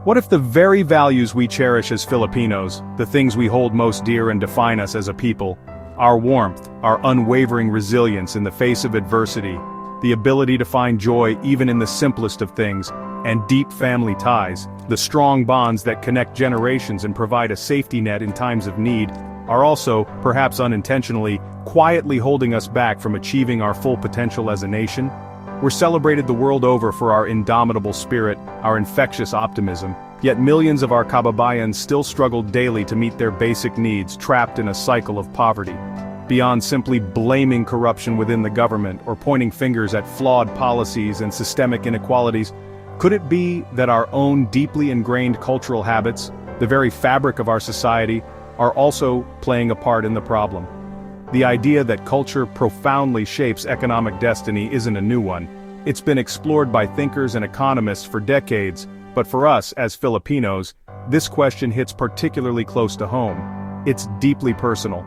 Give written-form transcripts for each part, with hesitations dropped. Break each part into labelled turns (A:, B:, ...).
A: What if the very values we cherish as Filipinos, the things we hold most dear and define us as a people, our warmth, our unwavering resilience in the face of adversity, the ability to find joy even in the simplest of things, and deep family ties, the strong bonds that connect generations and provide a safety net in times of need, are also, perhaps unintentionally, quietly holding us back from achieving our full potential as a nation? We're celebrated the world over for our indomitable spirit, our infectious optimism, yet millions of our kababayans still struggle daily to meet their basic needs, trapped in a cycle of poverty. Beyond simply blaming corruption within the government or pointing fingers at flawed policies and systemic inequalities, could it be that our own deeply ingrained cultural habits, the very fabric of our society, are also playing a part in the problem? The idea that culture profoundly shapes economic destiny isn't a new one. It's been explored by thinkers and economists for decades, but for us, as Filipinos, this question hits particularly close to home. It's deeply personal.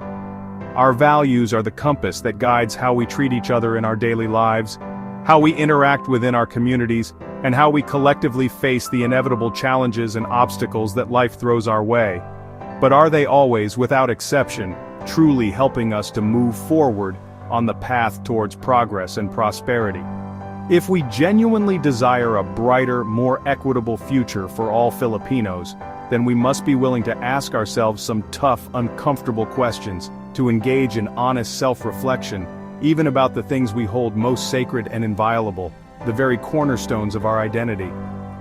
A: Our values are the compass that guides how we treat each other in our daily lives, how we interact within our communities, and how we collectively face the inevitable challenges and obstacles that life throws our way. But are they always, without exception, truly helping us to move forward on the path towards progress and prosperity? If we genuinely desire a brighter, more equitable future for all Filipinos, then we must be willing to ask ourselves some tough, uncomfortable questions, to engage in honest self-reflection, even about the things we hold most sacred and inviolable, the very cornerstones of our identity.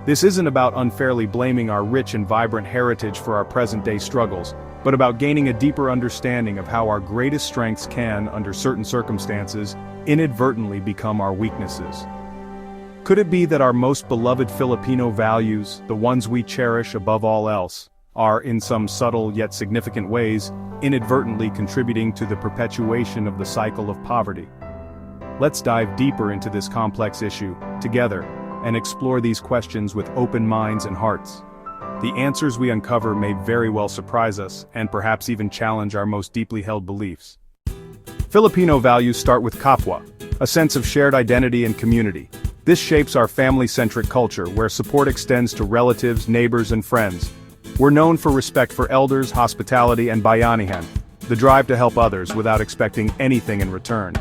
A: This isn't about unfairly blaming our rich and vibrant heritage for our present-day struggles, but about gaining a deeper understanding of how our greatest strengths can, under certain circumstances, inadvertently become our weaknesses. Could it be that our most beloved Filipino values, the ones we cherish above all else, are, in some subtle yet significant ways, inadvertently contributing to the perpetuation of the cycle of poverty? Let's dive deeper into this complex issue, together, and explore these questions with open minds and hearts. The answers we uncover may very well surprise us, and perhaps even challenge our most deeply held beliefs. Filipino values start with kapwa, a sense of shared identity and community. This shapes our family-centric culture, where support extends to relatives, neighbors, and friends. We're known for respect for elders, hospitality, and bayanihan, the drive to help others without expecting anything in return.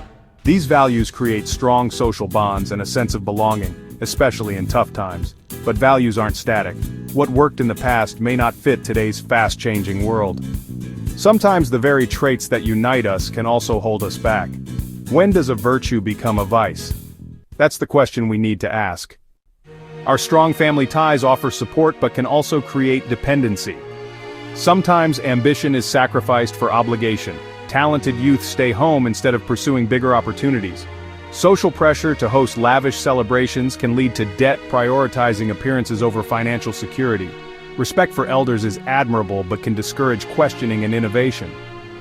A: These values create strong social bonds and a sense of belonging, especially in tough times. But values aren't static. What worked in the past may not fit today's fast-changing world. Sometimes the very traits that unite us can also hold us back. When does a virtue become a vice? That's the question we need to ask. Our strong family ties offer support but can also create dependency. Sometimes ambition is sacrificed for obligation. Talented youth stay home instead of pursuing bigger opportunities. Social pressure to host lavish celebrations can lead to debt, prioritizing appearances over financial security. Respect for elders is admirable but can discourage questioning and innovation.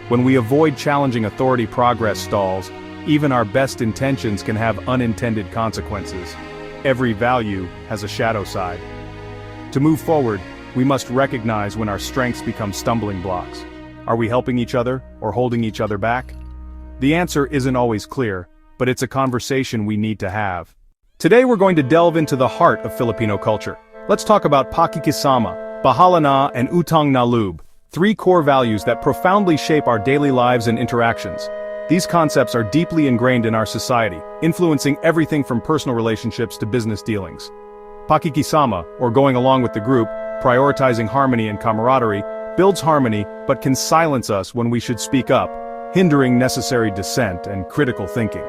A: When we avoid challenging authority, progress stalls. Even our best intentions can have unintended consequences. Every value has a shadow side. To move forward, we must recognize when our strengths become stumbling blocks. Are we helping each other or holding each other back? The answer isn't always clear, but it's a conversation we need to have. Today we're going to delve into the heart of Filipino culture. Let's talk about Pakikisama, Bahala na, and Utang na Loob, three core values that profoundly shape our daily lives and interactions. These concepts are deeply ingrained in our society, influencing everything from personal relationships to business dealings. Pakikisama, or going along with the group, prioritizing harmony and camaraderie, builds harmony but can silence us when we should speak up, hindering necessary dissent and critical thinking.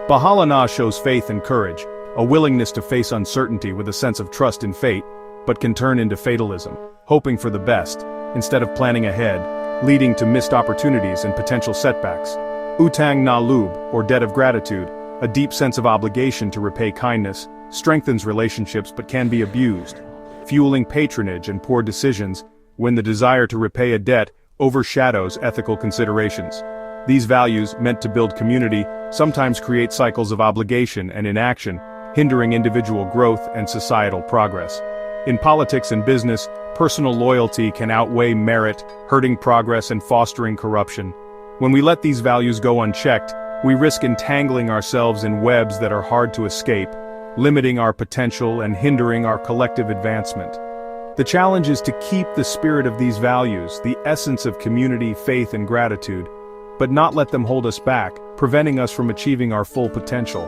A: Bahala na shows faith and courage, a willingness to face uncertainty with a sense of trust in fate, but can turn into fatalism, hoping for the best, instead of planning ahead, leading to missed opportunities and potential setbacks. Utang na Loob, or debt of gratitude, a deep sense of obligation to repay kindness, strengthens relationships but can be abused, fueling patronage and poor decisions when the desire to repay a debt overshadows ethical considerations. These values, meant to build community, sometimes create cycles of obligation and inaction, hindering individual growth and societal progress. In politics and business, personal loyalty can outweigh merit, hurting progress and fostering corruption. When we let these values go unchecked, we risk entangling ourselves in webs that are hard to escape, limiting our potential and hindering our collective advancement. The challenge is to keep the spirit of these values, the essence of community, faith, and gratitude, but not let them hold us back, preventing us from achieving our full potential.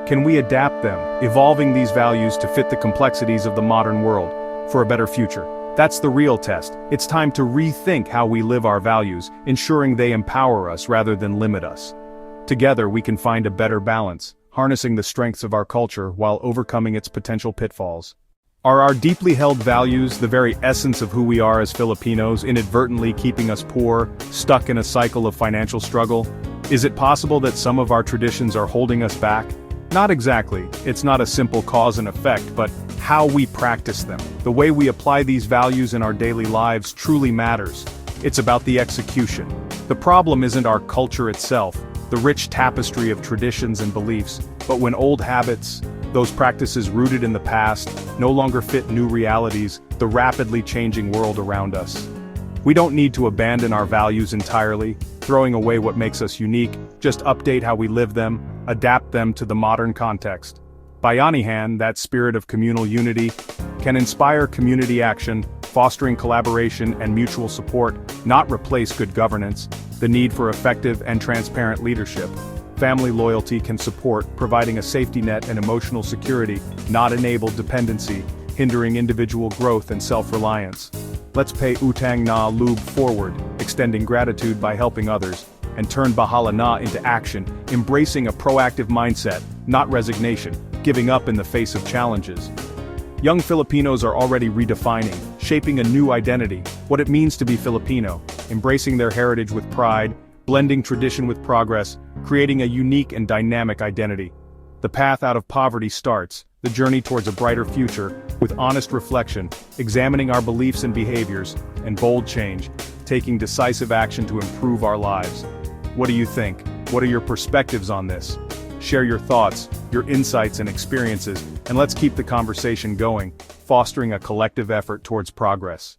A: Can we adapt them, evolving these values to fit the complexities of the modern world, for a better future? That's the real test. It's time to rethink how we live our values, ensuring they empower us rather than limit us. Together we can find a better balance, harnessing the strengths of our culture while overcoming its potential pitfalls. Are our deeply held values, the very essence of who we are as Filipinos, inadvertently keeping us poor, stuck in a cycle of financial struggle? Is it possible that some of our traditions are holding us back? Not exactly. It's not a simple cause and effect, but how we practice them. The way we apply these values in our daily lives truly matters. It's about the execution. The problem isn't our culture itself, the rich tapestry of traditions and beliefs, but when old habits, those practices rooted in the past, no longer fit new realities, the rapidly changing world around us. We don't need to abandon our values entirely, throwing away what makes us unique, just update how we live them, adapt them to the modern context. Bayanihan, that spirit of communal unity, can inspire community action, fostering collaboration and mutual support, not replace good governance, the need for effective and transparent leadership. Family loyalty can support, providing a safety net and emotional security, not enable dependency, hindering individual growth and self-reliance. Let's pay Utang na Loob forward, extending gratitude by helping others, and turn Bahala na into action, embracing a proactive mindset, not resignation, giving up in the face of challenges. Young Filipinos are already redefining, shaping a new identity, what it means to be Filipino, embracing their heritage with pride, blending tradition with progress, creating a unique and dynamic identity. The path out of poverty starts, the journey towards a brighter future, with honest reflection, examining our beliefs and behaviors, and bold change, taking decisive action to improve our lives. What do you think? What are your perspectives on this? Share your thoughts, your insights and experiences, and let's keep the conversation going, fostering a collective effort towards progress.